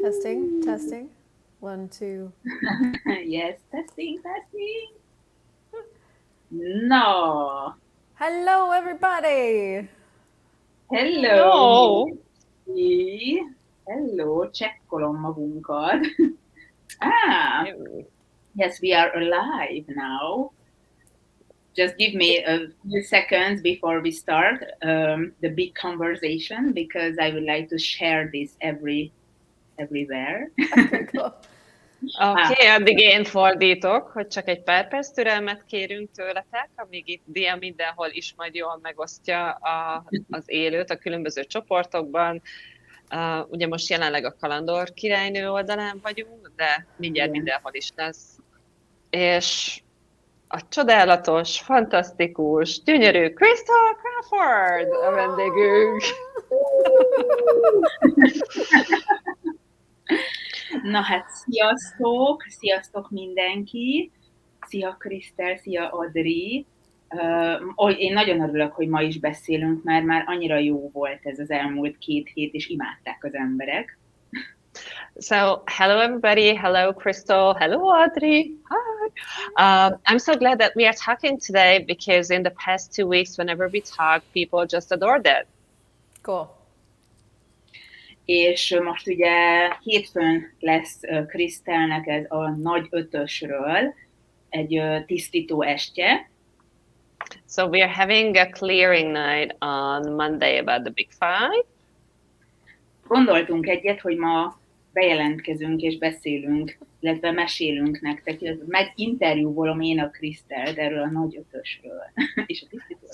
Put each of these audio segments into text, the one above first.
Testing, testing. 1, 2. Yes, testing. No. Hello, everybody. Hello. Hello, csekkolom magunkat. Yes, we are alive now. Just give me a few seconds before we start the big conversation, because I would like to share this everywhere. Okay, cool. Oké, addig én fordítok, hogy csak egy pár perc türelmet kérünk tőletek, amíg itt Dia mindenhol is majd jól megosztja az élőt a különböző csoportokban. Ugye most jelenleg a Kalandor királynő oldalán vagyunk, de mindjárt mindenhol is lesz. És a csodálatos, fantasztikus, gyönyörű Christel Crawford a vendégünk. Na hát, sziasztok mindenki, szia Christel, szia Adri. Én nagyon örülök, hogy ma is beszélünk, mert már annyira jó volt ez az elmúlt 2 hét, és imádták az emberek. So, hello everybody, hello Christel, hello Audrey, hi. I'm so glad that we are talking today, because in the past 2 weeks, whenever we talk, people just adored it. Cool. És most ugye hétfőn lesz Christelnek ez a nagy 5-ösről egy tisztító estje. So we are having a clearing night on Monday about the Big Five. Gondoltunk egyet, hogy ma bejelentkezünk és beszélünk, illetve mesélünk nektek, illetve meginterjúvolom én a Christelt erről a nagy 5-ösről. És a tisztító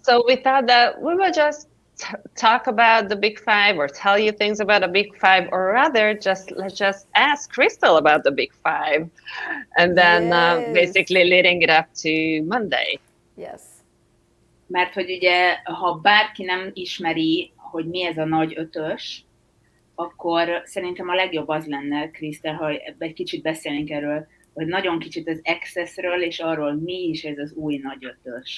So we thought that we would just talk about the Big Five, or tell you things about the Big Five, or rather let's just ask Christel about the Big Five, and then basically leading it up to Monday. Yes. Mert hogy ugye, ha bárki nem ismeri, hogy mi ez a nagy 5-ös, akkor szerintem a legjobb az lenne, Christel, ha egy kicsit beszélnénk erről, vagy nagyon kicsit az accessről, és arról, mi is ez az új nagy 5-ös.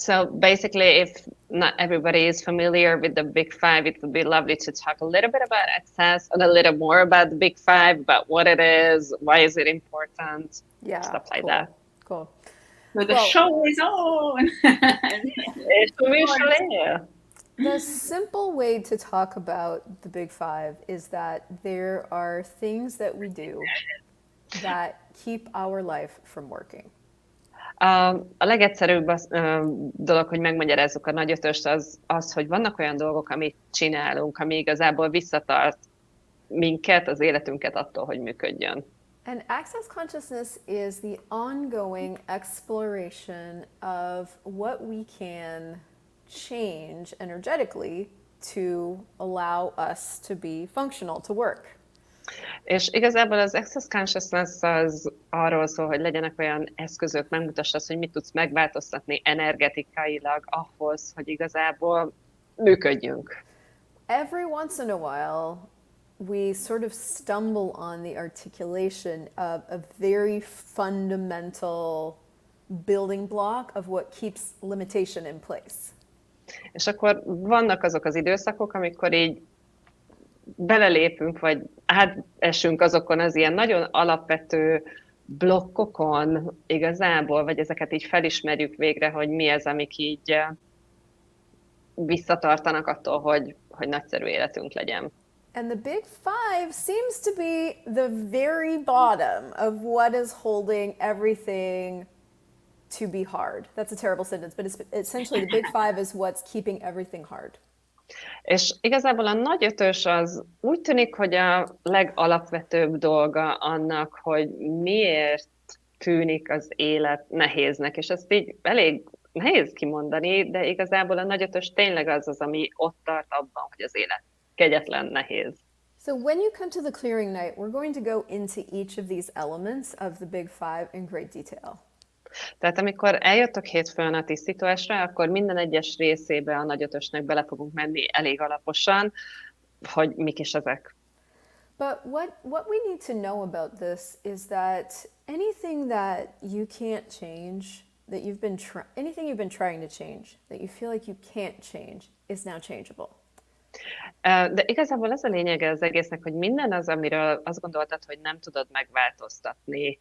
So basically, if not everybody is familiar with the Big Five, it would be lovely to talk a little bit about access and a little more about the Big Five, about what it is, why is it important, stuff like that. Cool. So the show is on! The simple way to talk about the Big Five is that there are things that we do that keep our life from working. A legegyszerűbb dolog, hogy megmagyarázzuk a nagy 5-öst, az, hogy vannak olyan dolgok, amit csinálunk, ami igazából visszatart minket, az életünket attól, hogy működjön. And access consciousness is the ongoing exploration of what we can change energetically to allow us to be functional, to work. És igazából az access consciousness az arról szól, hogy legyenek olyan eszközök, megmutass azt, hogy mit tudsz megváltoztatni energetikailag ahhoz, hogy igazából működjünk. Every once in a while, we sort of stumble on the articulation of a very fundamental building block of what keeps limitation in place. És akkor vannak azok az időszakok, amikor így belelépünk, vagy átesünk azokon az ilyen nagyon alapvető blokkokon igazából, vagy ezeket így felismerjük végre, hogy mi ez, amik így visszatartanak attól, hogy nagyszerű életünk legyen. And the Big Five seems to be the very bottom of what is holding everything to be hard. That's a terrible sentence, but it's essentially the Big Five is what's keeping everything hard. És igazából a nagy 5-ös az úgy tűnik, hogy a legalapvetőbb dolga annak, hogy miért tűnik az élet nehéznek, és ezt így elég nehéz kimondani, de igazából a nagy 5-ös tényleg az, ami ott tart abban, hogy az élet kegyetlen nehéz. So when you come to the clearing night, we're going to go into each of these elements of the Big Five in great detail. Tehát amikor eljöttök hétfőn a tisztításra, akkor minden egyes részébe a nagy 5-ösnek bele fogunk menni elég alaposan, hogy mik is ezek. But what we need to know about this is that anything that you can't change, that anything you've been trying to change, that you feel like you can't change, is now changeable. De igazából az a lényege az egésznek, hogy minden az, amiről azt gondoltad, hogy nem tudod megváltoztatni,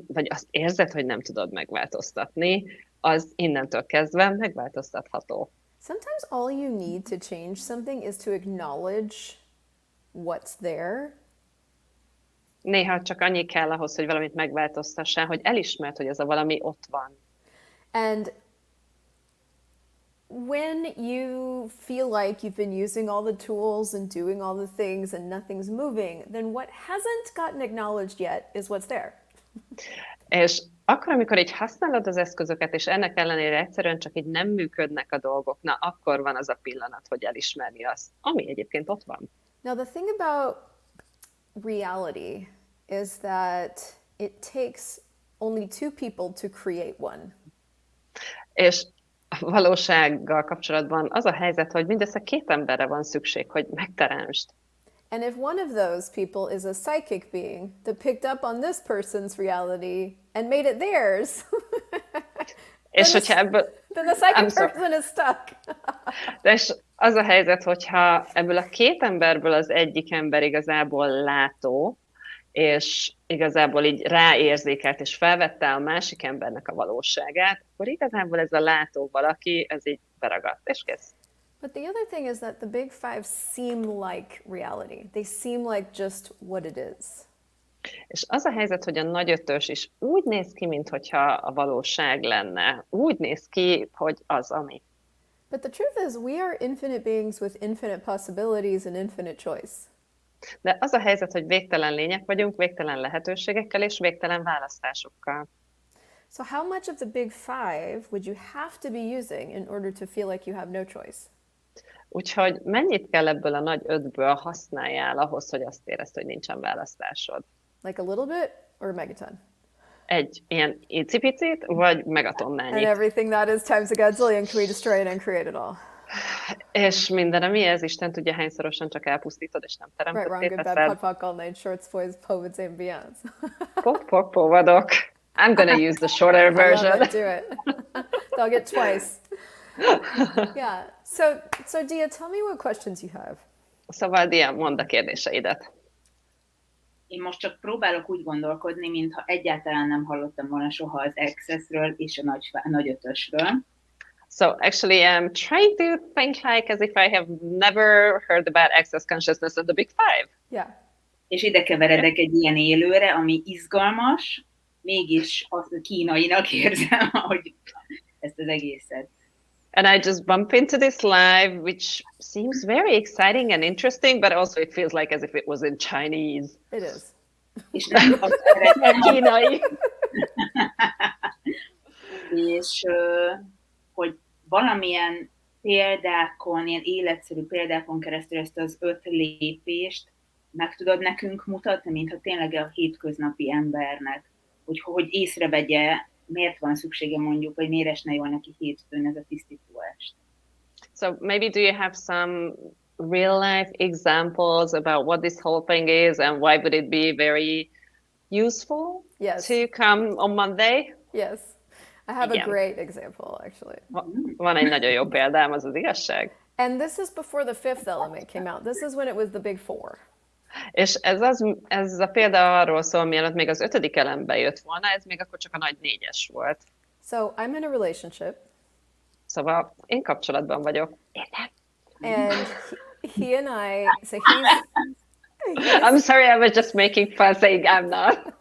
vagy azt érzed, hogy nem tudod megváltoztatni, az innentől kezdve megváltoztatható. Sometimes all you need to change something is to acknowledge what's there. Néha csak annyi kell ahhoz, hogy valamit megváltoztassál, hogy elismerd, hogy ez a valami ott van. And when you feel like you've been using all the tools and doing all the things and nothing's moving, then what hasn't gotten acknowledged yet is what's there. És akkor, amikor így használod az eszközöket, és ennek ellenére egyszerűen csak így nem működnek a dolgok, na akkor van az a pillanat, hogy elismerni azt, ami egyébként ott van. Now, the thing about reality is that it takes only two people to create one. És a valósággal kapcsolatban az a helyzet, hogy mindössze 2 emberre van szükség, hogy megteremtsd. And if one of those people is a psychic being that picked up on this person's reality and made it theirs, És hogyha ebből... then the psychic person is stuck. De és az a helyzet, hogyha ebből a 2 emberből az egyik ember igazából látó, és igazából így ráérzékelt, és felvette a másik embernek a valóságát, akkor igazából ez a látó valaki, ez így beragadt, és kész. But the other thing is that the big five seem like reality. They seem like just what it is. És az a helyzet, hogy a nagy ötös is úgy néz ki, mintha a valóság lenne. Úgy néz ki, hogy az, ami. But the truth is, we are infinite beings with infinite possibilities and infinite choice. De az a helyzet, hogy végtelen lények vagyunk, végtelen lehetőségekkel és végtelen választásokkal. So how much of the big five would you have to be using in order to feel like you have no choice? Úgyhogy mennyit kell ebből a nagy 5-ből használjál ahhoz, hogy azt érezd, hogy nincsen választásod? Like a little bit or a megaton? Egy ilyen icipicit, vagy megatonnányit. And everything that is times a godzillion, can we destroy it and create it all? És minden, ami ez, Isten tudja, hányszorosan csak elpusztítod, és nem Right, wrong, good, bad, teremtettél. pot, pot, all night, shorts, boys, poets, and beyonds. Pok, povadok. I'm gonna use the shorter I love version. it, do it. They'll get twice. Yeah, so Dia, tell me what questions you have. Szóval, Dia, mondd a kérdéseidet. Én most csak próbálok úgy gondolkodni, mintha egyáltalán nem hallottam volna soha az Accessről és a nagy ötösről. So actually, I'm trying to think like as if I have never heard about access consciousness and the big five. Yeah. És ide keveredek egy ilyen élőre, ami izgalmas, mégis azt kínainak érzem, hogy ezt az egészet. And I just bump into this live, which seems very exciting and interesting, but also it feels like as if it was in Chinese. It is. És nem azt szeretem, Kínai. és hogy valamilyen példákon, ilyen életszerű példákon keresztül ezt az 5 lépést meg tudod nekünk mutatni, mintha tényleg a hétköznapi embernek, hogy észrevegye, miért van szüksége mondjuk, vagy miért esne jól neki hétfőn ez a tisztítóest. So maybe do you have some real life examples about what this whole thing is and why would it be very useful Yes. to come on Monday? Yes. I have Yeah. a great example, actually. Van egy nagyon jó példám, az az igazság. And this is before the fifth element came out. This is when it was the big four. És ez a példa arról szól, mielőtt még az 5. elembe jött volna, ez még akkor csak a nagy 4-es volt. So I'm in a relationship. Szóval én kapcsolatban vagyok. And he and I, so he's I'm sorry, I was just making fun saying I'm not.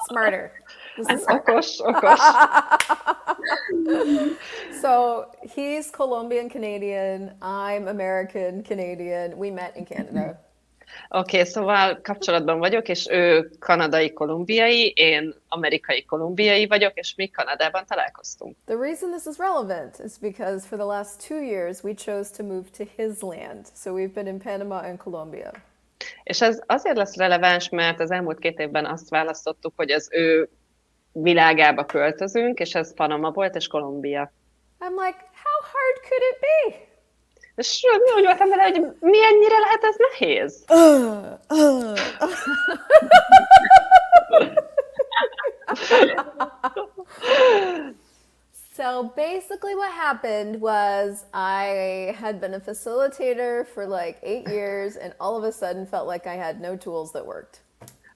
smarter. This is Okos. So he's Colombian Canadian, I'm American Canadian. We met in Canada. Oké, szóval kapcsolatban vagyok, és ő kanadai kolumbiai, én amerikai kolumbiai vagyok, és mi Kanadában találkoztunk. The reason this is relevant is because for the last 2 years we chose to move to his land. So we've been in Panama and Colombia. És ez azért lesz releváns, mert az elmúlt 2 évben azt választottuk, hogy az ő világába költözünk, és ez Panama volt, és Kolumbia. I'm like, how hard could it be? És úgy voltam vele, hogy ennyire lehet ez nehéz? So basically what happened was I had been a facilitator for like 8 years and all of a sudden felt like I had no tools that worked.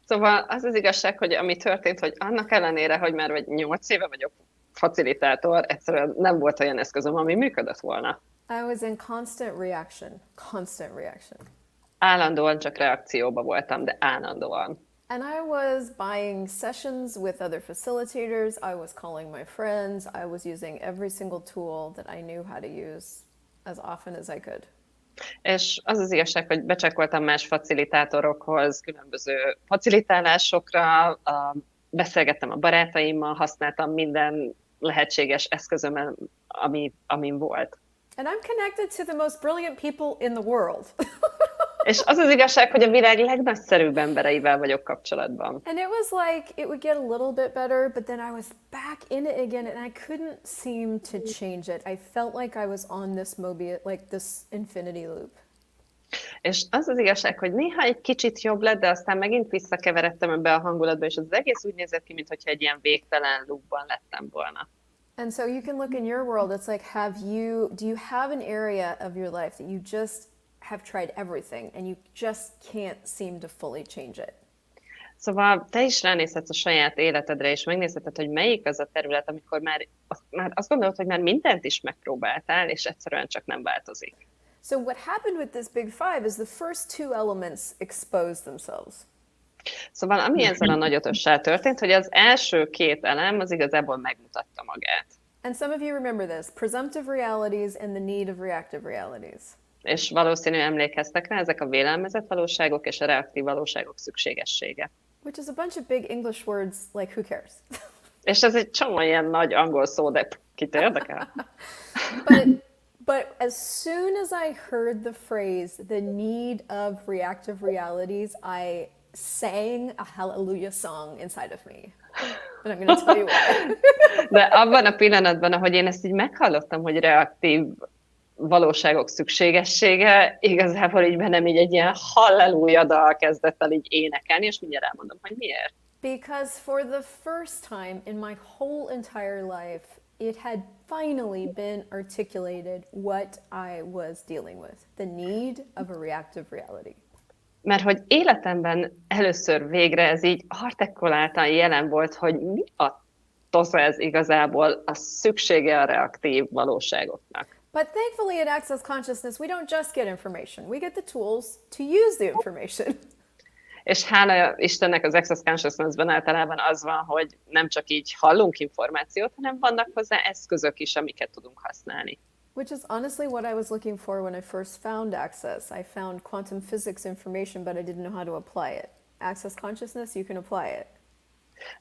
Szóval az az igazság, hogy ami történt, hogy annak ellenére, hogy már vagy 8 éve vagyok facilitátor, egyszerűen nem volt olyan eszközöm, ami működött volna. I was in constant reaction, constant reaction. Állandóan csak reakcióba voltam, de állandóan. And I was buying sessions with other facilitators, I was calling my friends, I was using every single tool that I knew how to use as often as I could. És az az igazság, hogy becsekkoltam más facilitátorokhoz, különböző facilitálásokra, beszélgettem a barátaimmal, használtam minden lehetséges eszközöm, amin volt. And I'm connected to the most brilliant people in the world. És az az igazság, hogy a világ legnagyszerűbb embereivel vagyok kapcsolatban. And it was like, it would get a little bit better, but then I was back in it again and I couldn't seem to change it. I felt like I was on this this infinity loop. És az az igazság, hogy néha egy kicsit jobb lett, de aztán megint visszakeveredtem ebbe a hangulatba, és az egész úgy nézett ki, mintha egy ilyen végtelen loopban lettem volna. And so you can look in your world, it's like, do you have an area of your life that you just have tried everything and you just can't seem to fully change it? Szóval te is ránézhetsz a saját életedre, és megnézheted, hogy melyik az a terület, amikor már azt gondolod, hogy már mindent is megpróbáltál, és egyszerűen csak nem változik. So what happened with this big five is the first two elements exposed themselves. Szóval ami ezzel a nagy ötössel történt, hogy az első két elem az igazából megmutatta magát. And some of you remember this, presumptive realities and the need of reactive realities. És valószínűleg emlékeztek rá, ezek a vélelmezett valóságok és a reaktív valóságok szükségessége. Which is a bunch of big English words like who cares? És ez egy csomó ilyen nagy angol szó, de kit érdekel? But as soon as I heard the phrase, the need of reactive realities, I sang a hallelujah song inside of me. And I'm going to tell you why. De abban a pillanatban, ahogy én ezt így meghallottam, hogy reaktív valóságok szükségessége, igazából így bennem így egy ilyen halleluja dal kezdett el így énekelni, és mindjárt elmondom, hogy miért. Because for the first time in my whole entire life, it had finally been articulated what I was dealing with, the need of a reactive reality. Mert hogy életemben először végre ez így artikuláltan jelen volt, hogy mi a tosza ez igazából a szüksége a reaktív valóságoknak. But thankfully in Access Consciousness, we don't just get information. We get the tools to use the information. És hála Istennek az Access Consciousness-ben általában az van, hogy nem csak így hallunk információt, hanem vannak hozzá eszközök is, amiket tudunk használni. Which is honestly what I was looking for when I first found Access. I found quantum physics information, but I didn't know how to apply it. Access Consciousness, you can apply it.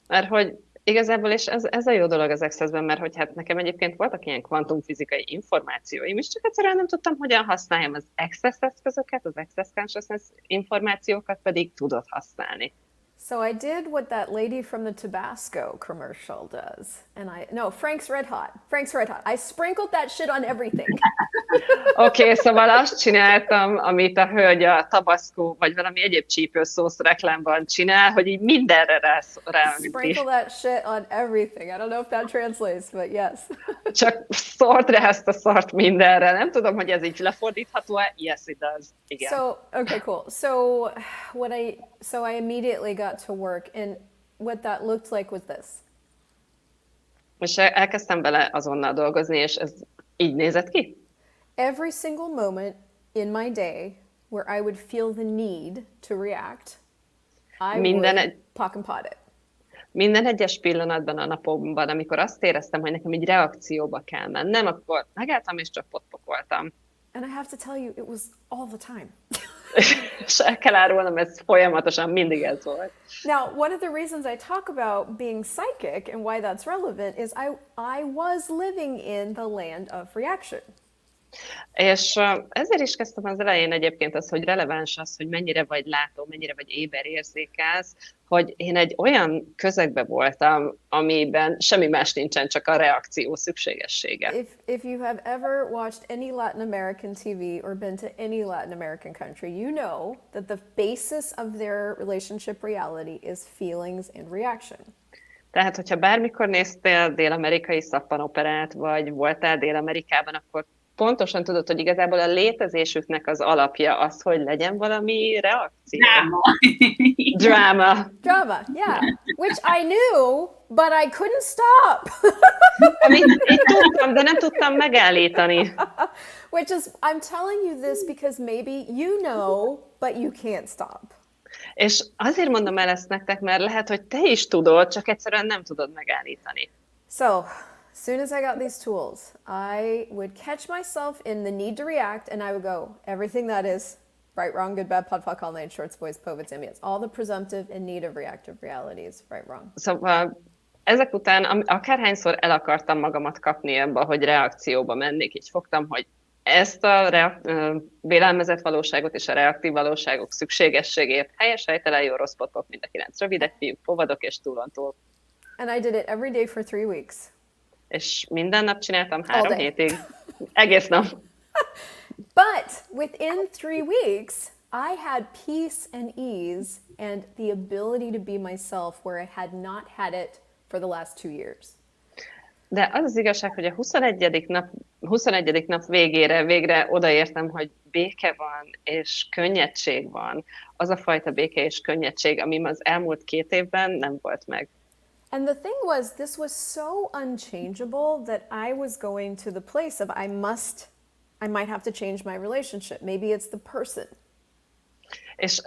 Mert hogy igazából, és ez a jó dolog az Access-ben, mert hogy hát nekem egyébként voltak ilyen kvantumfizikai információim, és csak egyszerűen nem tudtam, hogyan használjam az Access eszközöket, az Access Consciousness információkat pedig tudod használni. So I did what that lady from the Tabasco commercial does. Frank's Red Hot. Frank's Red Hot. I sprinkled that shit on everything. Oké, szóval azt csináltam, amit a hölgy a Tabasco, vagy valami egyéb csípőszósz reklámban csinál, hogy így mindenre ráönti. Sprinkle that shit on everything. I don't know if that translates, but yes. Csak szort rá ezt a szart mindenre. Nem tudom, hogy ez így lefordítható-e? Yes, it does. Igen. Okay, cool. So I immediately got to work, and what that looked like was this. És elkezdtem vele azonnal dolgozni, és ez így nézett ki. Every single moment in my day where I would feel the need to react, I would pock and pot it. Minden egyes pillanatban a napomban, amikor azt éreztem, hogy nekem így reakcióba kell mennem, akkor megálltam és csak potpokoltam. And I have to tell you, it was all the time. És el kell árulnom, ez folyamatosan mindig ez volt. Now, one of the reasons I talk about being psychic and why that's relevant is I was living in the land of reaction. És ezért is kezdtem az elején egyébként az, hogy releváns az, hogy mennyire vagy látó, mennyire vagy éber érzékelsz, hogy én egy olyan közegben voltam, amiben semmi más nincsen, csak a reakció szükségessége. If you have ever watched any Latin American TV or been to any Latin American country, you know that the basis of their relationship reality is feelings and reaction. Tehát, hogyha bármikor néztél dél-amerikai szappanoperát, vagy voltál Dél-Amerikában, akkor pontosan tudod, hogy igazából a létezésüknek az alapja az, hogy legyen valami reakció. Drama. Drama, yeah. Which I knew, but I couldn't stop. Amit így tudtam, de nem tudtam megállítani. Which is, I'm telling you this because maybe you know, but you can't stop. És azért mondom el ezt nektek, mert lehet, hogy te is tudod, csak egyszerűen nem tudod megállítani. So, as soon as I got these tools, I would catch myself in the need to react, and I would go, everything that is right, wrong, good, bad, POD, POC, all nine, shorts, boys, povits, ambient, all the presumptive and native reactive realities, right, wrong. Szóval ezek után akárhányszor el akartam magamat kapni ebbe, hogy reakcióba mennék, így fogtam, hogy ezt a vélelmezett valóságot és a reaktív valóságok szükségességét, helyes, helytelen, jó, rossz, potok, mind a 9 rövidek, fiúk, povadok és túlontúl. And I did it every day for 3 weeks. És minden nap csináltam 3 hétig. Egész nap. But within 3 weeks, I had peace and ease and the ability to be myself where I had not had it for the last 2 years. De az az igazság, hogy a 21. nap végére végre odaértem, hogy béke van, és könnyedség van. Az a fajta béke és könnyedtség, ami az elmúlt 2 évben nem volt meg. And the thing was, this was so unchangeable that I was going to the place of I might have to change my relationship. Maybe it's the person. És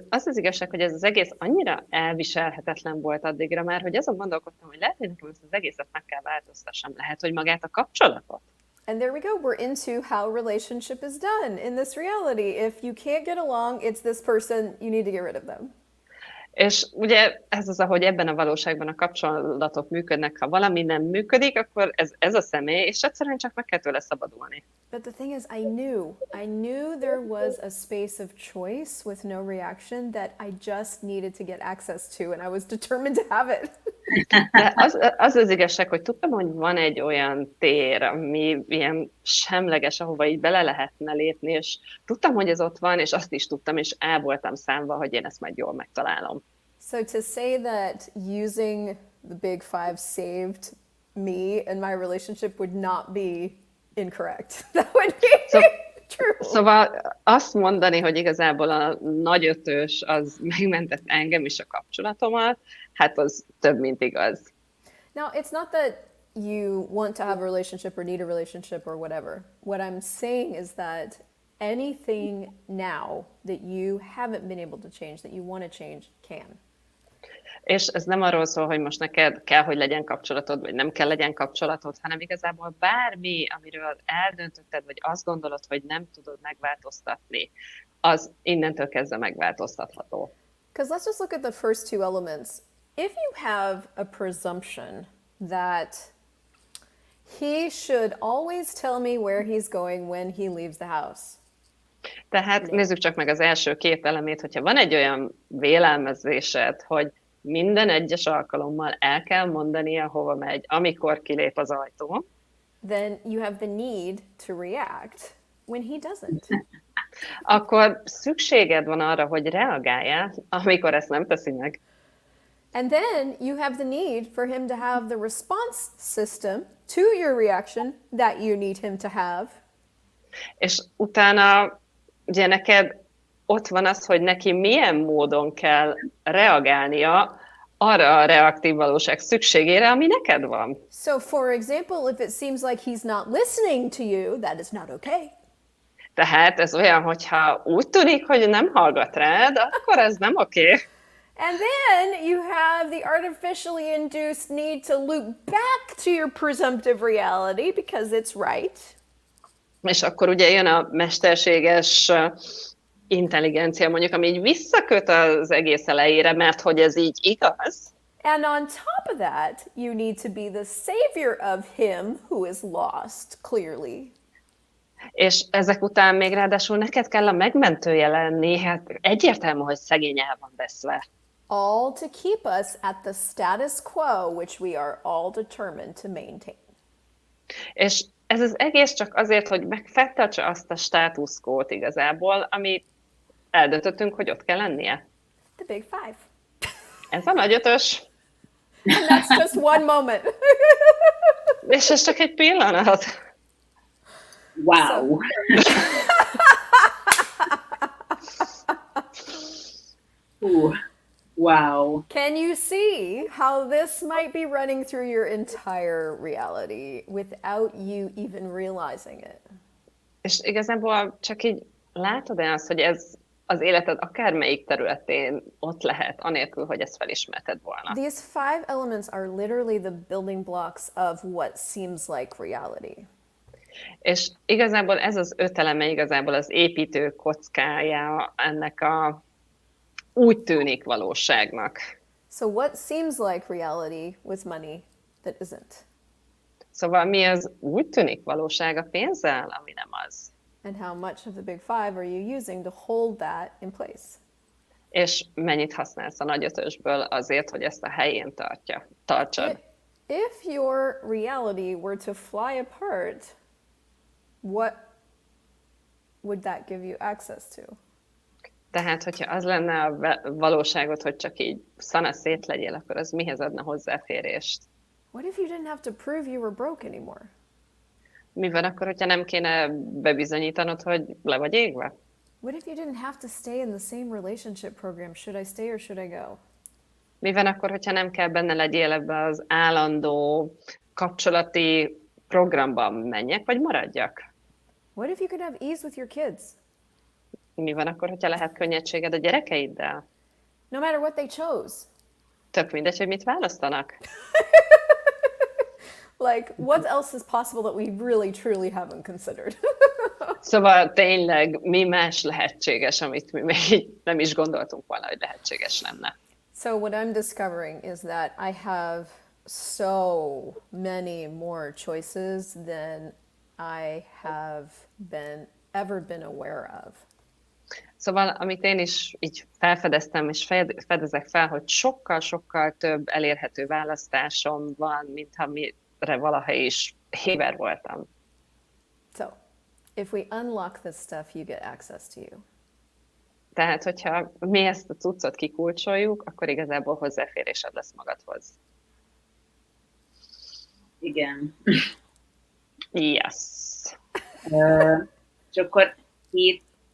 az az igazság, hogy ez az egész annyira elviselhetetlen volt addigra már, hogy azon gondolkodtam, hogy lehet, hogy nekem ezt az egészet meg kell változtassam. Lehet, hogy magát a kapcsolatot. And there we go. We're into how relationship is done in this reality. If you can't get along, it's this person, you need to get rid of them. És ugye ez az, ahogy ebben a valóságban a kapcsolatok működnek, ha valami nem működik, akkor ez a személy, és egyszerűen csak meg kell tőle szabadulni. But the thing is, I knew there was a space of choice with no reaction that I just needed to get access to, and I was determined to have it. De az igazság, hogy tudtam, hogy van egy olyan tér, ami ilyen semleges, ahova így bele lehetne lépni, és tudtam, hogy ez ott van, és azt is tudtam, és el voltam számva, hogy én ezt majd jól megtalálom. So to say that using the big 5 saved me and my relationship would not be incorrect. That would be true. Szóval azt mondani, hogy igazából a nagy 5-ös az megmentett engem is a kapcsolatomat, hát az több, mint igaz. Now, it's not that you want to have a relationship or need a relationship or whatever. What I'm saying is that anything now that you haven't been able to change, that you want to change, can. És ez nem arról szól, hogy most neked kell, hogy legyen kapcsolatod, vagy nem kell legyen kapcsolatod, hanem igazából bármi, amiről eldöntötted, vagy azt gondolod, hogy nem tudod megváltoztatni, az innentől kezdve megváltoztatható. Because let's just look at the first 2 elements. If you have a presumption that he should always tell me where he's going when he leaves the house. Tehát nézzük csak meg az első 2 elemét, hogyha van egy olyan vélelmezésed, hogy minden egyes alkalommal el kell mondania, hova megy, amikor kilép az ajtón. Then you have the need to react when he doesn't. Akkor szükséged van arra, hogy reagáljál, amikor ezt nem teszi meg. And then you have the need for him to have the response system to your reaction that you need him to have. És utána ugye neked ott van az, hogy neki milyen módon kell reagálnia arra a reaktív valóság szükségére, ami neked van. So for example, if it seems like he's not listening to you, that is not okay. Tehát ez olyan, hogyha úgy tűnik, hogy nem hallgat rád, akkor ez nem oké. And then you have the artificially induced need to loop back to your presumptive reality because it's right. És akkor ugye jön a mesterséges intelligencia, mondjuk, ami így visszaköt az egész elejére, mert hogy ez így igaz. And on top of that, you need to be the savior of him who is lost, clearly. És ezek után még ráadásul neked kell a megmentője lenni, hát egyértelmű, hogy szegény el van veszve. All to keep us at the status quo, which we are all determined to maintain. És ez az egész csak azért, hogy megfenntartsa azt a státuszkót igazából, ami eldöntöttünk, hogy ott kell lennie. The big 5. Ez a nagy 5-ös. And that's just one moment. És ez csak egy pillanat. Wow! Wow! Can you see how this might be running through your entire reality without you even realizing it? És igazából csak így látod-e azt, hogy ez az életed akármelyik területén ott lehet, anélkül, hogy ezt felismerted volna. These 5 elements are literally the building blocks of what seems like reality. És igazából ez az 5 eleme igazából az építő kockája ennek a úgy tűnik valóságnak. So what seems like reality with money that isn't? Szóval mi az úgy tűnik valóság a pénzzel, ami nem az? And how much of the big 5 are you using to hold that in place? És mennyit használsz a nagy ötösből azért, hogy ezt a helyén tartsad? If your reality were to fly apart, what would that give you access to? Tehát, hogyha az lenne a valóságod, hogy csak így szanaszét legyél, akkor az mihez adna hozzáférést? What if you didn't have to prove you were broke anymore? Mi van akkor, hogyha nem kéne bebizonyítanod, hogy le vagy égve? What if you didn't have to stay in the same relationship program? Should I stay or should I go? Mi van akkor, hogyha nem kell benne legyél ebbe az állandó kapcsolati programban, menjek vagy maradjak? What if you could have ease with your kids? Mi van akkor, hogyha lehet könnyedséged a gyerekeiddel? No matter what they chose. Tök mindegy, hogy mit választanak. Like, what else is possible that we really, truly haven't considered? Szóval tényleg mi más lehetséges, amit mi még nem is gondoltunk volna, hogy lehetséges lenne. So what I'm discovering is that I have so many more choices than I have ever been aware of. Szóval, amit én is így felfedeztem, és fedezek fel, hogy sokkal-sokkal több elérhető választásom van, mint amire valaha is héber voltam. So, if we unlock this stuff, you get access to you. Tehát, hogyha mi ezt a cuccot kikulcsoljuk, akkor igazából hozzáférésed lesz magadhoz. Igen. Yes. És akkor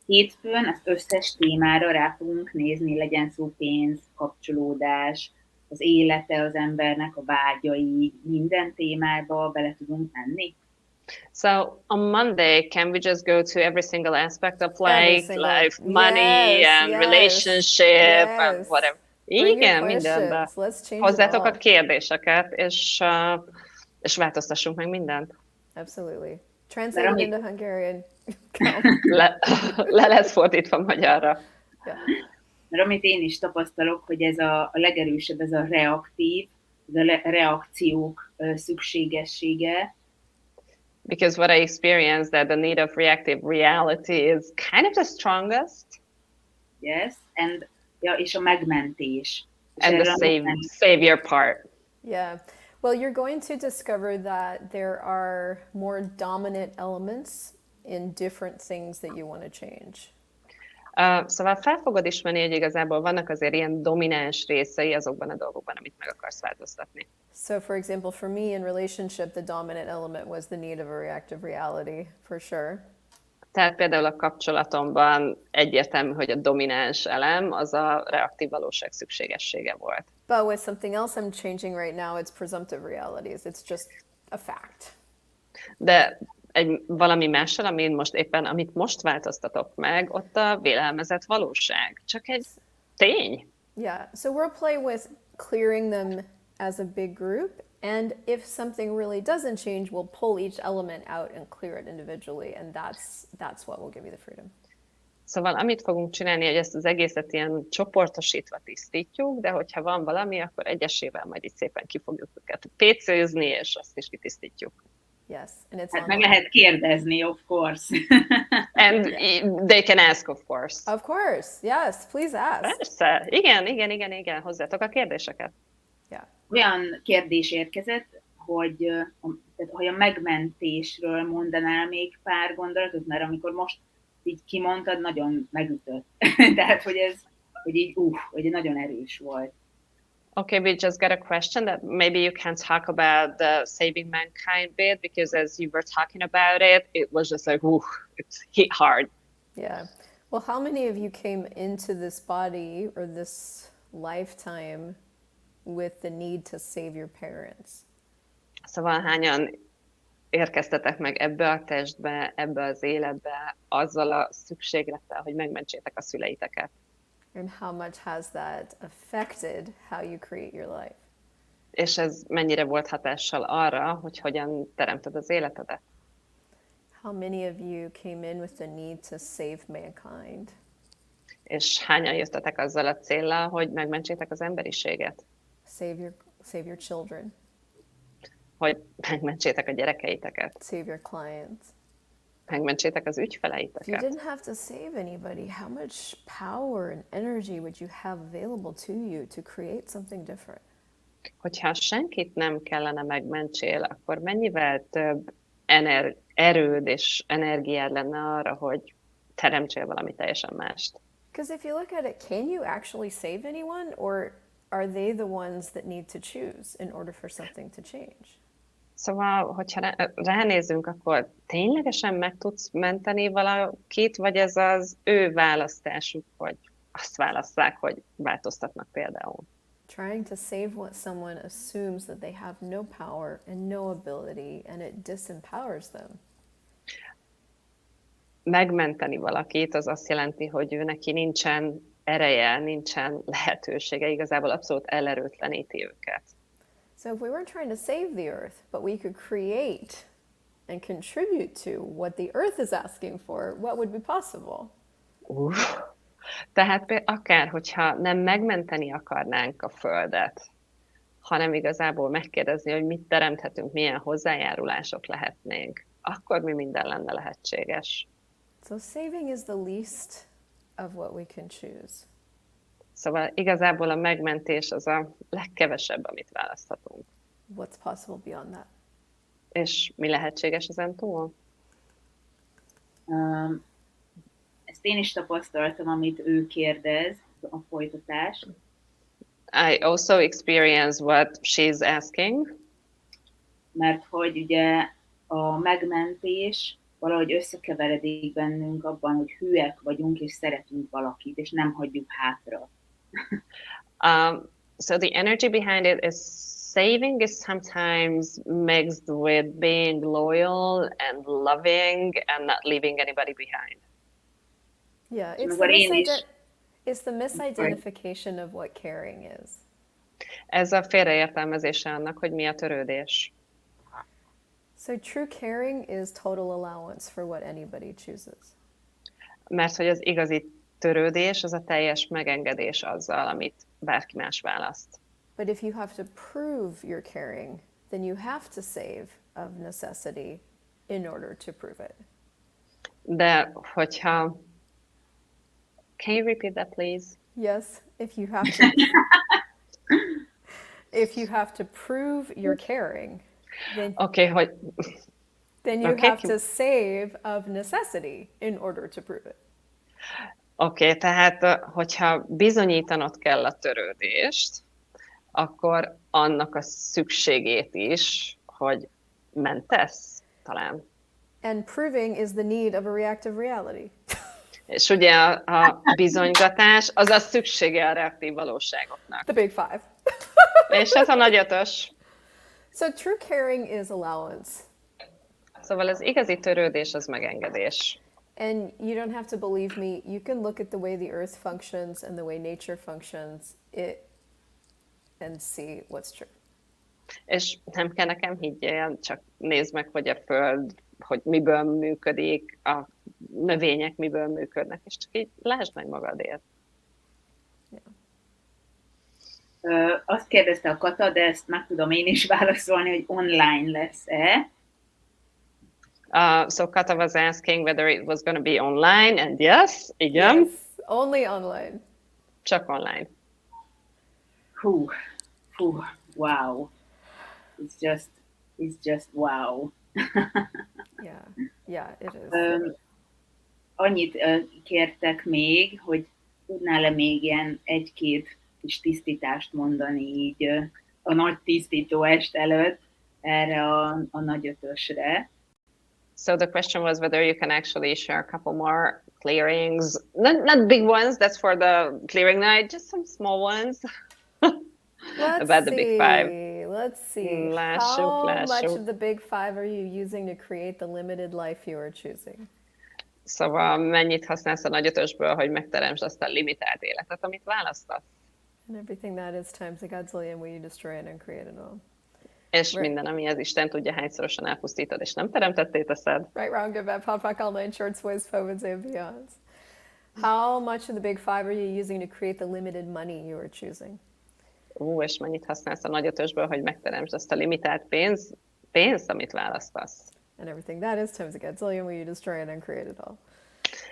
hétfőn az összes témára rá fogunk nézni, legyen szó pénz, kapcsolódás, az élete az embernek, a vágyai, minden témába bele tudunk menni. So on Monday, can we just go to every single aspect of life money and relationship and whatever? Igen, mindenben. Hozzátok a kérdéseket, és változtassunk meg mindent. Absolutely. Translate it into Hungarian. Le lesz fordítva magyarra. Yeah. Mert amit én is tapasztalok, hogy ez a legerősebb, ez a reaktív, ez a reakciók szükségessége. Because what I experienced that the need of reactive reality is kind of the strongest. Yes, and és a megmentés. And the savior part. Yeah. Well, you're going to discover that there are more dominant elements in different things that you want to change. Szóval fel fogod ismerni, hogy igazából vannak azért ilyen domináns részei azokban a dolgokban, amit meg akarsz változtatni. So, for example, for me in relationship, the dominant element was the need of a reactive reality, for sure. Tehát például a kapcsolatomban egyértelmű, hogy a domináns elem az a reaktív valóság szükségessége volt. But with something else I'm changing right now, it's presumptive realities. It's just a fact. De valami mással, amit most változtatok meg, ott a vélelmezett valóság. Csak egy tény. Yeah, so we'll play with clearing them as a big group, and if something really doesn't change, we'll pull each element out and clear it individually, and that's what will give you the freedom. Szóval amit fogunk csinálni, hogy ezt az egészet ilyen csoportosítva tisztítjuk, de hogyha van valami, akkor egyesével majd itt szépen ki fogjuk őket pécézni, és azt is kitisztítjuk. Yes, and it's hát meg lehet kérdezni, of course. And they can ask, of course. Of course, yes, please ask. Persze, igen, hozzátok a kérdéseket. Yeah. Olyan kérdés érkezett, hogy a megmentésről mondanál még pár gondolatot, mert amikor most így kimondtad, nagyon megütött. Tehát, hogy ez, hogy így, hogy nagyon erős volt. Okay, we just got a question that maybe you can talk about the saving mankind bit, because as you were talking about it, it was just like, ooh, it hit hard. Yeah. Well, how many of you came into this body or this lifetime with the need to save your parents? Szóval hányan érkeztetek meg ebbe a testbe, ebbe az életbe, azzal a szükséglettel, hogy megmentsétek a szüleiteket? And how much has that affected how you create your life? És ez mennyire volt hatással arra, hogy hogyan teremted az életedet? How many of you came in with the need to save mankind? És hányan jöttetek azzal a céllal, hogy megmentsétek az emberiséget? Save your children. Hogy megmentsétek a gyerekeiteket? Save your clients. Megmentsétek az If you ügyfeleiteket? didn't have to save anybody, how much power and energy would you have available to you to create something different? Hogyha senkit nem kellene megmentsél, akkor mennyivel több erőd és energiád lenne arra, hogy teremtsél valami teljesen mást? Because if you look at it, can you actually save anyone, or are they the ones that need to choose in order for something to change? Szóval, hogyha ránézünk, akkor ténylegesen meg tudsz menteni valakit, vagy ez az ő választásuk, hogy azt válasszák, hogy változtatnak például? Trying to save someone assumes that they have no power and no ability, and it disempowers them. Megmenteni valakit, az azt jelenti, hogy ő neki nincsen ereje, nincsen lehetősége, igazából abszolút elerőtleníti őket. So if we weren't trying to save the earth, but we could create and contribute to what the earth is asking for, what would be possible? Tehát akár, hogyha nem megmenteni akarnánk a Földet, hanem igazából megkérdezni, hogy mit teremthetünk, milyen hozzájárulások lehetnénk, akkor mi minden lenne lehetséges. So saving is the least of what we can choose. Szóval igazából a megmentés az a legkevesebb, amit választhatunk. What's possible beyond that? És mi lehetséges ezen túl? Ezt én is tapasztaltam, amit ő kérdez, a folytatás. I also experience what she's asking. Mert hogy ugye a megmentés valahogy összekeveredik bennünk abban, hogy hülyek vagyunk, és szeretünk valakit, és nem hagyjuk hátra. So the energy behind it is saving is sometimes mixed with being loyal and loving and not leaving anybody behind. Yeah, it's the misidentification of what caring is. Ez a félreértelmezése annak, hogy mi a törődés. So true caring is total allowance for what anybody chooses. Mert hogy az igazi törődés, az a teljes megengedés azzal, amit bárki más választ. But if you have to prove you're caring, then you have to save of necessity in order to prove it. De hogyha... Can you repeat that, please? Yes, if you have to prove you're caring, then you have to save of necessity in order to prove it. Oké, tehát hogyha bizonyítanod kell a törődést, akkor annak a szükségét is, hogy mentesz, talán. And proving is the need of a reactive reality. És ugye a bizonygatás az a szüksége a reaktív valóságoknak. The big five. És ez a nagy ötös. So true caring is allowance. Szóval az igazi törődés az megengedés. And you don't have to believe me. You can look at the way the earth functions and the way nature functions and see what's true. És nem kell nekem higgyél, csak nézd meg, hogy a Föld, hogy miből működik, a növények miből működnek, és csak így lásd meg magadért. Azt kérdezte a Kata, de ezt meg tudom én is válaszolni, hogy online lesz-e. So Kata was asking whether it was going to be online, and yes, igen. Yes, only online. Csak online. Wow. It's just wow. Yeah, it is. Annyit kértek még, hogy tudnál-e még ilyen 1-2 kis tisztítást mondani így a nagy tisztító est előtt erre a nagy ötösre. So the question was whether you can actually share a couple more clearings, not big ones, that's for the clearing night, just some small ones. About the big five. Let's see. Lássuk, How much lássuk. of the big five are you using to create the limited life you are choosing? Szóval mennyit használsz a nagy ötösből, hogy megteremtsd azt a limitált életet, amit választasz? And everything that is times a godzillion, will you destroy it and create it all? És minden, ami az Isten tudja, hányszorosan elpusztítod, és nem teremtetté teszed. Right, wrong, good, bad, pop, rock, all nine shorts, boys, forwards, and beyonds. How much of the big five are you using to create the limited money you are choosing? És mennyit használsz a nagy ötösből, hogy megteremtsd azt a limitált pénzt, amit választasz. And everything that is times a godzillion, will you destroy it and create it all?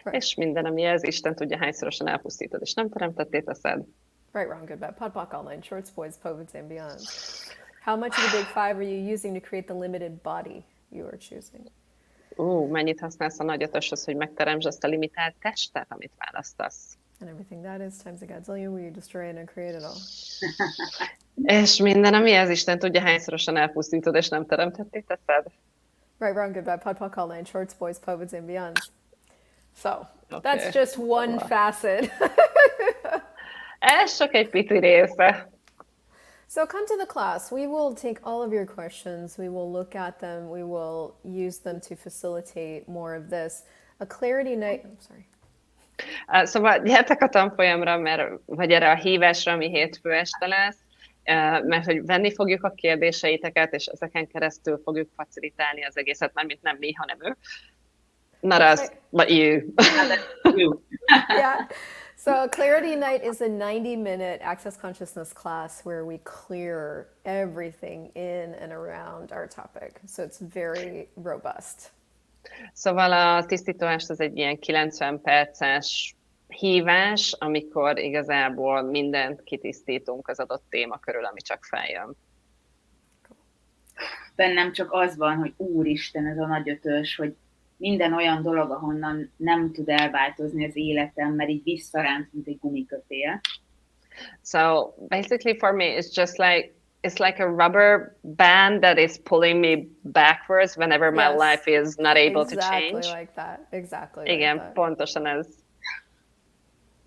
Right. És minden, ami ez, Isten tudja, hányszorosan elpusztítod, és nem teremtetté teszed. Right, wrong, good, bad, pot, rock, all nine shorts, boys, forwards, and beyonds. How much of the big five are you using to create the limited body you are choosing? Mennyit használsz a nagy ötöshöz, hogy megteremtsd azt a limitált testet, amit választasz. And everything that is times a godzillion, will you destroy it and create it all? És minden, ami ez, Isten tudja, hányszorosan elpusztítod, és nem teremtetté teszed. Right, wrong, good, bad, pot, rock, all nine shorts, boys, forwards, and beyonds. So, Okay. that's just one facet. Ez csak egy pici része. So come to the class. We will take all of your questions. We will look at them. We will use them to facilitate more of this. A clarity night. I'm sorry. Szóval gyertek a tanfolyamra, vagy erre a hívásra, ami hétfő este lesz, mert hogy venni fogjuk a kérdéseiteket, és ezeken keresztül fogjuk facilitálni az egészet, mármint nem mi, hanem ő. Not us, but you. Yeah. So Clarity Night is a 90-minute Access Consciousness class where we clear everything in and around our topic. So it's very robust. Szóval a tisztítást az egy ilyen 90 perces hívás, amikor igazából mindent kitisztítunk az adott téma körül, ami csak feljön. Bennem csak az van, hogy úristen, ez a nagy ötös, hogy minden olyan dolog, ahonnan nem tud elváltozni az életem, mert így visszaránt, mint egy gumikötél. So basically for me it's like a rubber band that is pulling me backwards whenever my life is not able to change. Exactly like that. Exactly. Igen, like that. pontosan ez.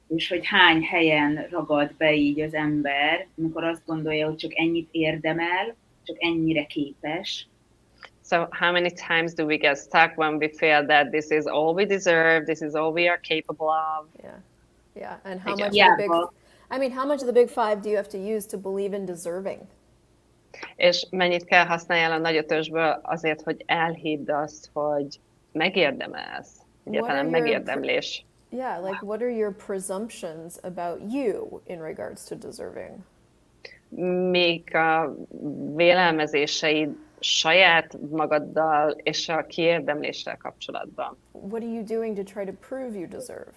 És hogy hány helyen ragad be így az ember, amikor azt gondolja, hogy csak ennyit érdemel, csak ennyire képes. So how many times do we get stuck when we feel that this is all we deserve, this is all we are capable of? Yeah. And how much of the big five do you have to use to believe in deserving? És mennyit kell használjál a nagy ötösből azért, hogy elhidd azt, hogy megérdemelsz. Egyáltalán megérdemlés. Yeah, like what are your presumptions about you in regards to deserving? Még a vélelmezéseid saját magaddal és a kiérdemléssel kapcsolatban. What are you doing to try to prove you deserve?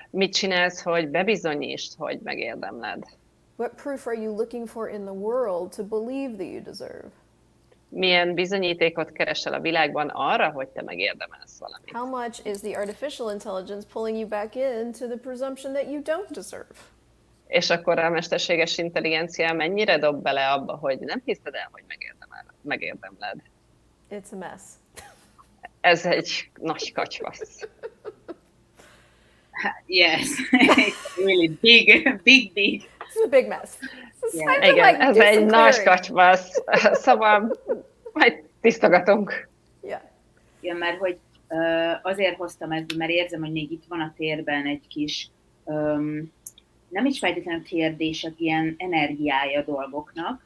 Mit csinálsz, hogy bebizonyítsd, hogy megérdemled? What proof are you looking for in the world to believe that you deserve? Milyen bizonyítékot keresel a világban arra, hogy te megérdemelsz valamit? How much is the artificial intelligence pulling you back into the presumption that you don't deserve? És akkor a mesterséges intelligencia mennyire dob bele abba, hogy nem hiszed el, hogy megérdemled? It's a mess. Ez egy nagy katyvasz. Yes, it's really big. It's a big mess. Igen, ez egy nagy katyvasz. Szóval majd tisztogatunk. Ja, mert hogy azért hoztam ezt, mert érzem, hogy még itt van a térben egy kis, nem is feltétlenül kérdések, ilyen energiája a dolgoknak.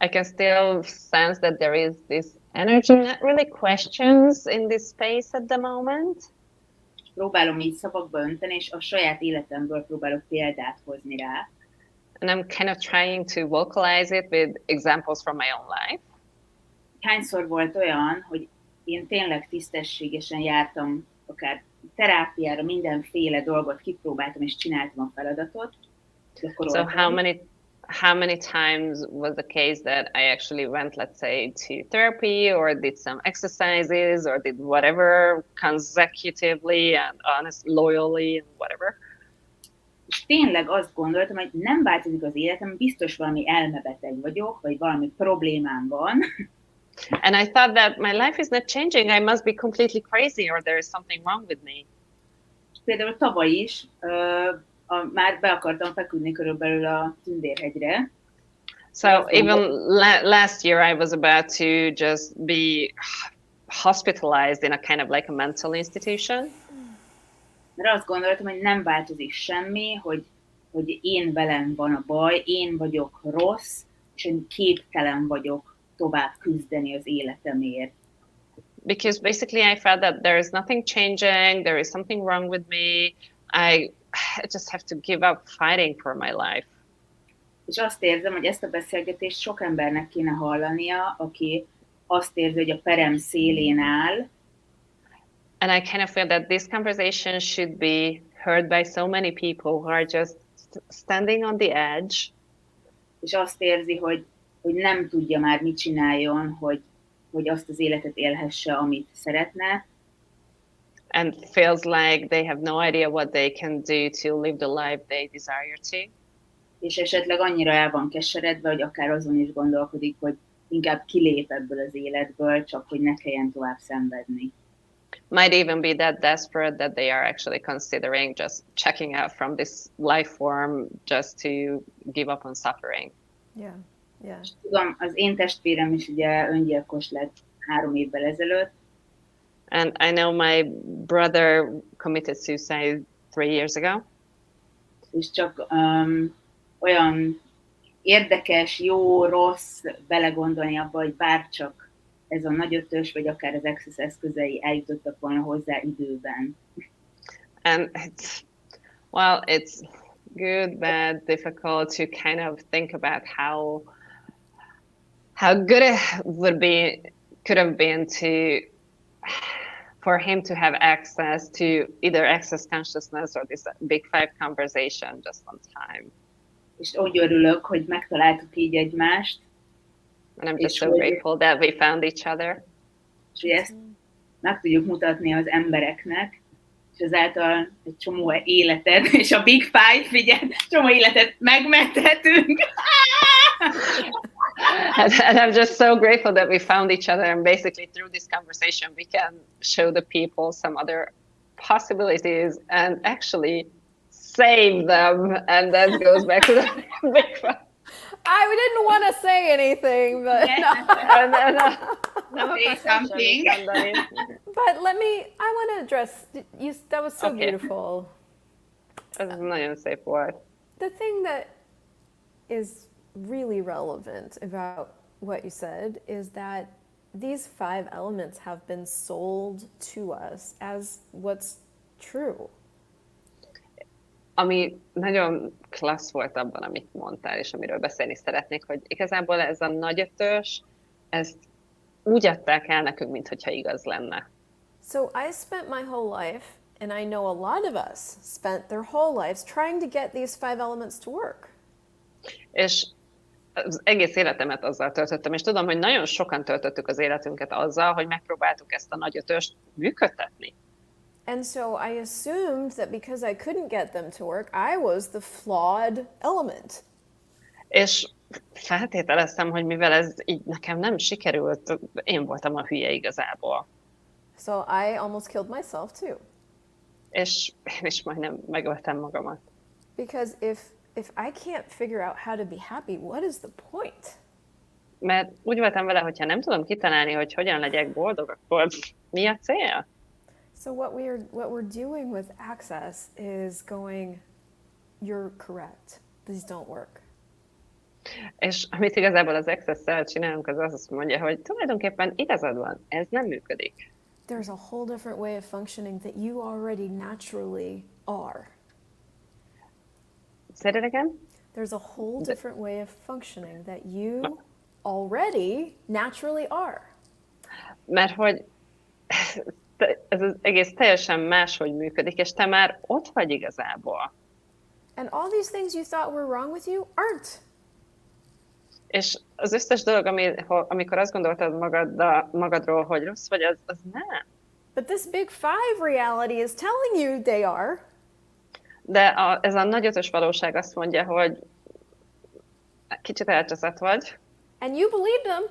I can still sense that there is this energy, not really questions in this space at the moment. Próbálom így szavakba önteni, és a saját életemből próbálok példát hozni rá. And I'm kind of trying to vocalize it with examples from my own life. Hányszor volt olyan, hogy én tényleg tisztességesen jártam, akár terápiára, mindenféle dolgot kipróbáltam, és csináltam a feladatot. So how many times was the case that I actually went, let's say, to therapy or did some exercises or did whatever consecutively and loyally and whatever? És tényleg azt gondoltam, hogy nem változik az életem, biztos valami elmebeteg vagyok, vagy valami problémám van. And I thought that my life is not changing, I must be completely crazy or there is something wrong with me. Például tavaly is már be akartam feküdni körülbelül a Tündérhegyre. So even last year I was about to just be hospitalized in a kind of like a mental institution. Mert azt gondoltam, hogy nem változik semmi, hogy én velem van a baj, én vagyok rossz, és én képtelen vagyok tovább küzdeni az életemért. Because basically I felt that there is nothing changing, there is something wrong with me, I just have to give up fighting for my life. És azt érzem, hogy ezt a beszélgetést sok embernek kéne hallania, aki azt érzi, hogy a perem szélén áll. And I kind of feel that this conversation should be heard by so many people who are just standing on the edge. És azt érzi, hogy nem tudja már mit csináljon, hogy azt az életet élhesse, amit szeretne. And feels like they have no idea what they can do to live the life they desire to. És esetleg annyira el van keseredve, hogy akár azon is gondolkodik, hogy inkább kilép ebből az életből, csak hogy ne kelljen tovább szenvedni. Might even be that desperate that they are actually considering just checking out from this life form just to give up on suffering. Yeah, yeah. És tudom, az én testvérem is ugye öngyilkos lett 3 évvel ezelőtt. And I know my brother committed suicide 3 years ago. És csak olyan érdekes, jó, rossz belegondolni abba, hogy bárcsak ez a nagy ötös, vagy akár az Access eszközei eljutottak volna hozzá időben. And it's good, bad, difficult to kind of think about how good it could have been for him to have access to either access consciousness or this big five conversation just on time. És úgy örülök, hogy megtaláltuk így egymást. And I'm just so grateful that we found each other. És hogy ezt meg tudjuk mutatni az embereknek, és ezáltal egy csomó életet, és a Big Five, figyelj, csomó életet megmenthetünk. And I'm just so grateful that we found each other, and basically through this conversation we can show the people some other possibilities and actually save them, and that goes back to the Big Five. I didn't want to say anything, but No. Say something. But I want to address, that was so beautiful. Ez nagyon szép volt. The thing that is really relevant about what you said is that these 5 elements have been sold to us as what's true. Ami nagyon klassz volt abban, amit mondtál, és amiről beszélni szeretnék, hogy igazából ez a nagy ötös, ezt úgy adták el nekünk, mintha igaz lenne. So I spent my whole life, and I know a lot of us spent their whole lives trying to get these 5 elements to work. És az egész életemet azzal töltöttem, és tudom, hogy nagyon sokan töltöttük az életünket azzal, hogy megpróbáltuk ezt a nagy ötöst működtetni. And so I assumed that because I couldn't get them to work, I was the flawed element. És feltételeztem, hogy mivel ez így nekem nem sikerült, én voltam a hülye igazából. So I almost killed myself too. És én is majdnem megöltem magamat. Because if I can't figure out how to be happy, what is the point? Mert úgy voltam vele, hogyha nem tudom kitalálni, hogy hogyan legyek boldog, akkor mi a cél? So what we're doing with Access is going, you're correct. These don't work. És amit igazából az Access-szel csinálunk, az azt mondja, hogy tulajdonképpen igazad van, ez nem működik. There's a whole different way of functioning that you already naturally are. Say that again? There's a whole different way of functioning that you already naturally are. Mert hogy ez az egész teljesen máshogy működik, és te már ott vagy igazából. And all these things you thought were wrong with you aren't. És az összes dolog, amikor azt gondoltad magadról, hogy rossz vagy, az nem. But this big 5 reality is telling you they are. De ez a nagy ötös valóság azt mondja, hogy kicsit elcseszett vagy. And you believe them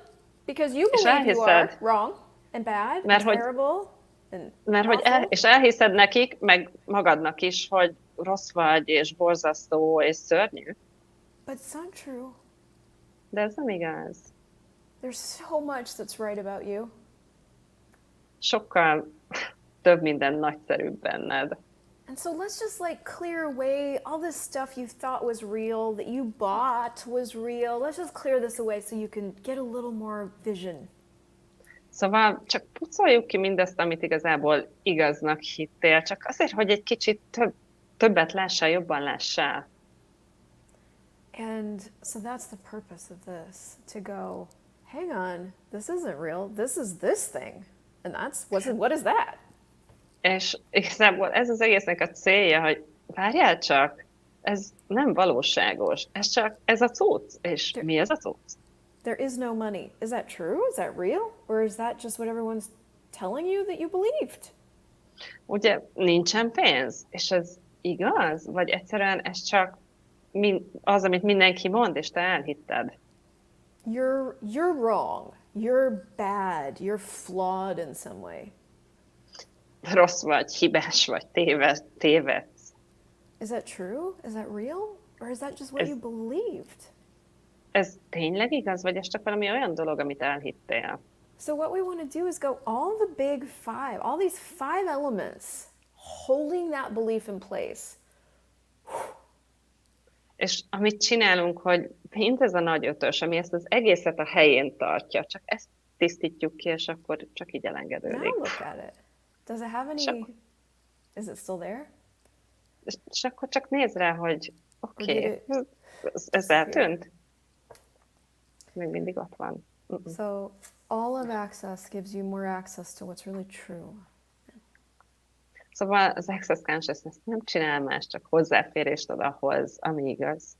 because you És believe you are elhiszed. wrong and bad Mert and hogy- terrible and Mert hogy awful. és elhiszed nekik, meg magadnak is, hogy rossz vagy, és borzasztó, és szörnyű. But it's not true. De ez nem igaz. There's so much that's right about you. Sokkal több minden nagyszerűbb benned. And so let's just like clear away all this stuff you thought was real, that you bought was real. Let's just clear this away so you can get a little more vision. Szóval csak pucoljuk ki mindezt, amit igazából igaznak hittél, csak azért, hogy egy kicsit többet lássál, jobban lássál. And so that's the purpose of this, to go, hang on, this isn't real. This is this thing. And what is that? És igazából ez az egésznek a célja, hogy várjál csak, ez nem valóságos, ez a cucc. És mi ez a cucc? There is no money. Is that true? Is that real? Or is that just what everyone's telling you that you believed? Ugye nincsen pénz, és ez igaz? Vagy egyszerűen ez csak az, amit mindenki mond, és te elhitted? You're wrong. You're bad. You're flawed in some way. Rossz vagy, hibás vagy, tévedsz. Is that true? Is that real? Or is that just what you believed? Ez tényleg igaz, vagy ez csak valami olyan dolog, amit elhittél? So what we want to do is go all the big five, all these five elements, holding that belief in place. És amit csinálunk, hogy mint ez a nagy ötös, ami ezt az egészet a helyén tartja, csak ezt tisztítjuk ki, és akkor csak így Now elengedődik. look at it. Does it have any... Is it still there? És akkor csak nézd rá, hogy oké, Or ez eltűnt? Még mindig ott van. So all of access gives you more access to what's really true. Szóval az access consciousness nem csinál más, csak hozzáférést ad ahhoz, ami igaz.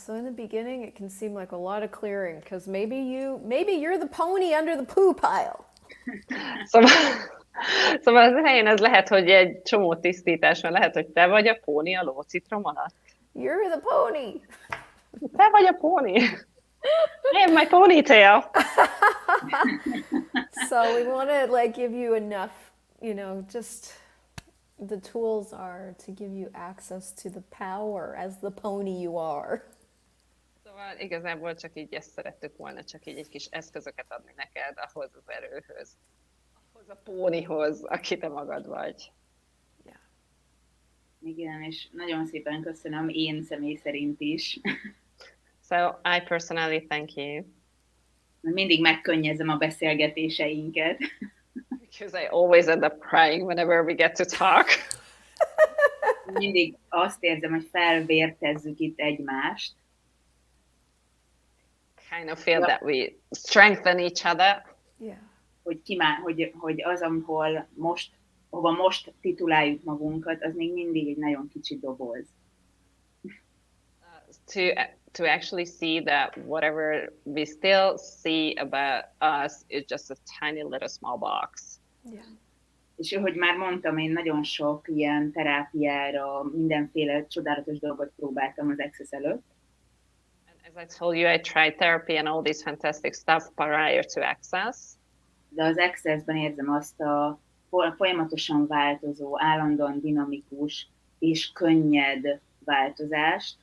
So in the beginning, it can seem like a lot of clearing because maybe you're the pony under the poo pile. Szóval az elején ez lehet, hogy egy csomó tisztítás, mert lehet, hogy te vagy a póni a lócitrom alatt. You're the pony. Te vagy a póni. I have my ponytail. So we want to like give you enough, just the tools are to give you access to the power as the pony you are. Szóval igazából csak így ezt szerettük volna, csak így egy kis eszközöket adni neked ahhoz az erőhöz. Ahhoz a pónihoz, aki te magad vagy. Yeah. Igen, és nagyon szépen köszönöm én személy szerint is. So I personally thank you. Mindig megkönnyezem a beszélgetéseinket. Because I always end up crying whenever we get to talk. Mindig azt érzem, hogy felvértezzük itt egymást. Kind of feel that we strengthen each other. Yeah. Hogy az, hova most tituláljuk magunkat, az még mindig egy nagyon kicsi doboz. To actually see that whatever we still see about us is just a tiny little small box. Yeah. És hogy már mondtam, én nagyon sok ilyen terápiára, mindenféle csodálatos dolgot próbáltam az Access előtt. And as I told you, I tried therapy and all this fantastic stuff prior to Access. De az Access-ben érzem azt a folyamatosan változó, állandóan dinamikus és könnyed változást.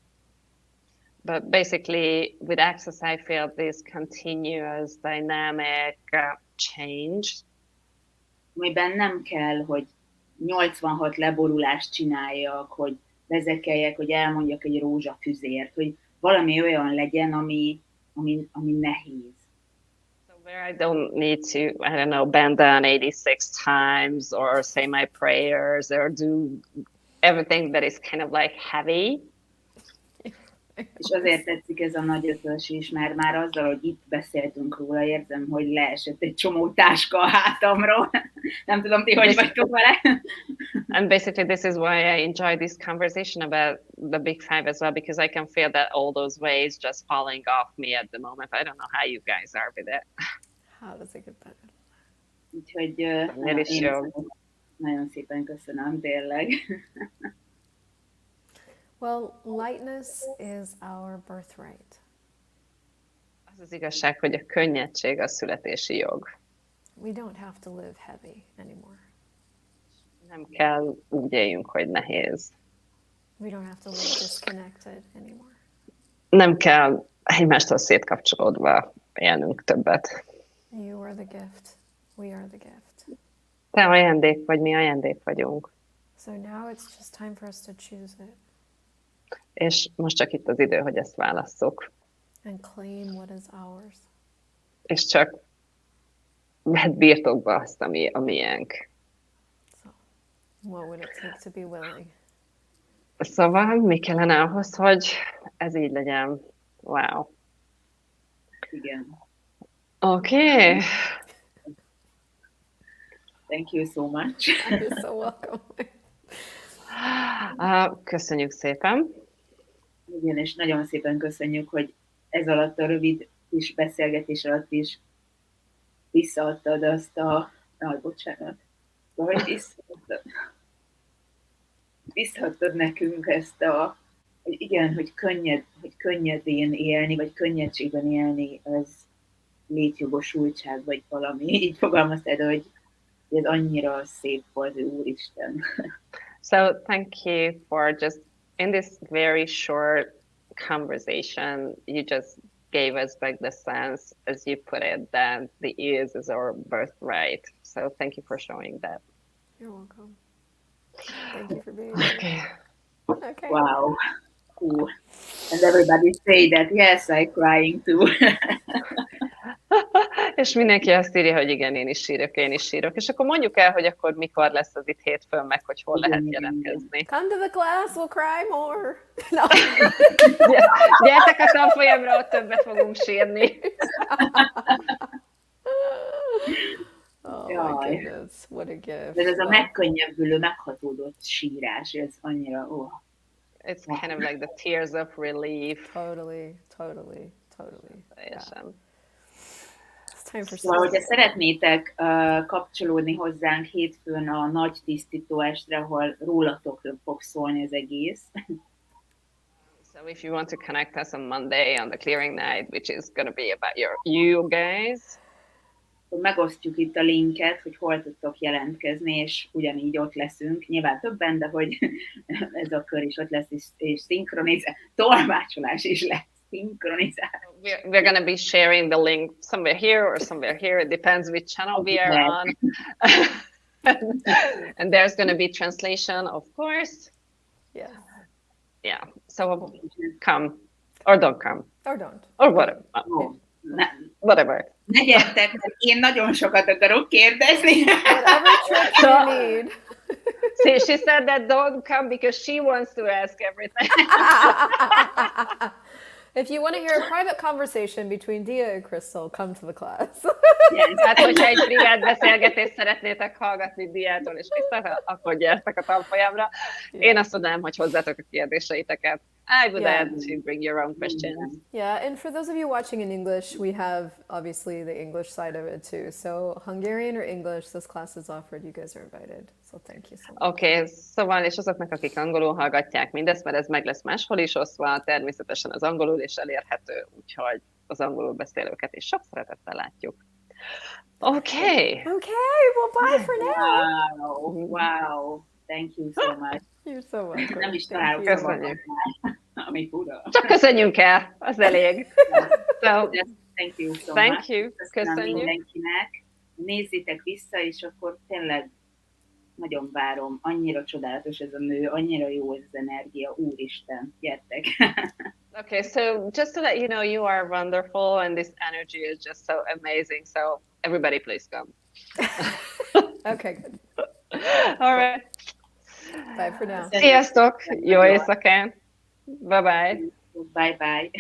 But basically, with Access, I feel this continuous dynamic change. Amiben nem kell, hogy 86 leborulást csináljak, hogy vezekeljek, hogy elmondjak egy rózsafüzért, hogy valami olyan legyen, ami nehéz. So where I don't need to, I don't know, bend down 86 times or say my prayers or do everything that is kind of like heavy. És azért tetszik ez a nagy ötös is, mert már azzal, hogy itt beszéltünk róla, érzem, hogy leesett egy csomó táska a hátamról. Nem tudom, ti hogy vagytok vele. And basically this is why I enjoy this conversation about the big five as well, because I can feel that all those waves just falling off me at the moment. I don't know how you guys are with it. How does it get better? Úgyhogy nagyon szépen köszönöm, tényleg. Well, lightness is our birthright. Az igazság, hogy a könnyedség a születési jog. We don't have to live heavy anymore. Nem kell úgy éljünk, hogy nehéz. We don't have to live disconnected anymore. Nem kell egymástól szétkapcsolódva élnünk többet. You are the gift. We are the gift. Te ajándék vagy, mi ajándék vagyunk. So now it's just time for us to choose it. És most csak itt az idő, hogy ezt válasszuk. And claim what is ours. És csak vedd birtokba azt, ami a miénk. So, what would it take to be willing? Szóval mi kellene ahhoz, hogy ez így legyen? Wow. Igen. Oké. Thank you so much. You're so welcome. Köszönjük szépen. Igen, és nagyon szépen köszönjük, hogy ez alatt a rövid kis beszélgetés alatt is visszaadtad azt a... bocsánat. Vagy visszaadtad nekünk ezt a... Hogy igen, hogy könnyedén élni, vagy könnyedségben élni, az létjogosultság, vagy valami. Így fogalmaztad, hogy ez annyira szép volt, Úristen. So thank you for just in this very short conversation, you just gave us back the sense, as you put it, that the ears is our birthright. So thank you for showing that. You're welcome. Thank you for being here. Okay. Okay. Wow. Cool. And everybody say that, yes, I'm crying too. És mindenki azt írja, hogy igen, én is sírok. És akkor mondjuk el, hogy akkor mikor lesz az itt hétfőn, meg hogy hol lehet jelentkezni. Come to the class, we'll cry more. No. Gyertek a tanfolyamra, ott többet fogunk sírni. Oh Jaj. my goodness, what a gift. Ez a megkönnyebbülő, meghatódott sírás, ez annyira, It's kind of like the tears of relief. Totally. Teljesen. It's time for Szóval, hogyha szeretnétek kapcsolódni hozzánk hétfőn a nagy tisztító estre, ahol rólatok fog szólni az egész. So if you want to connect us on Monday on the clearing night, which is going to be about you guys. Megosztjuk itt a linket, hogy hol tudtok jelentkezni, és ugyanígy ott leszünk. Nyilván többen, de hogy ez a kör is ott lesz, és szinkronizál. Tolmácsolás is lesz. We're going to be sharing the link somewhere here or somewhere here. It depends which channel we are on. And there's going to be translation, of course. Yeah. So come or don't come. Or don't. Or whatever. Whatever. Ne gyertek, én nagyon sokat akarok kérdezni. Whatever trick you need. See, she said that don't come because she wants to ask everything. If you want to hear a private conversation between Dia and Christel, come to the class. Hát, hogyha egy privát beszélgetést szeretnétek hallgatni Diától és Christeltől, akkor gyertek a tanfolyamra. Én azt mondanám, hogy hozzátok a kérdéseiteket. I would add to bring your own questions. Yeah, and for those of you watching in English, we have obviously the English side of it too. So Hungarian or English, this class is offered. You guys are invited. So thank you so much. Oké, szóval, és azoknak, akik angolul hallgatják mindezt, mert ez meg lesz máshol is osztva, természetesen az angolul is elérhető, úgyhogy az angolul beszélőket is sok szeretettel látjuk. Okay, well bye for now. Wow. Thank you so much. You're so welcome. Nem is találok Köszönjük. ami fura. Csak köszönjünk el, az elég. So, thank you so thank much. you. Köszönjük. Mindenkinek. Nézzétek vissza, és akkor tényleg nagyon várom. Annyira csodálatos ez a nő, annyira jó ez az energia. Úristen, gyertek. Okay, so just to let you know, you are wonderful and this energy is just so amazing. So everybody please come. Okay, good. All right. Bye for now. Sziasztok! Jó éjszakán! Bye-bye! Bye-bye.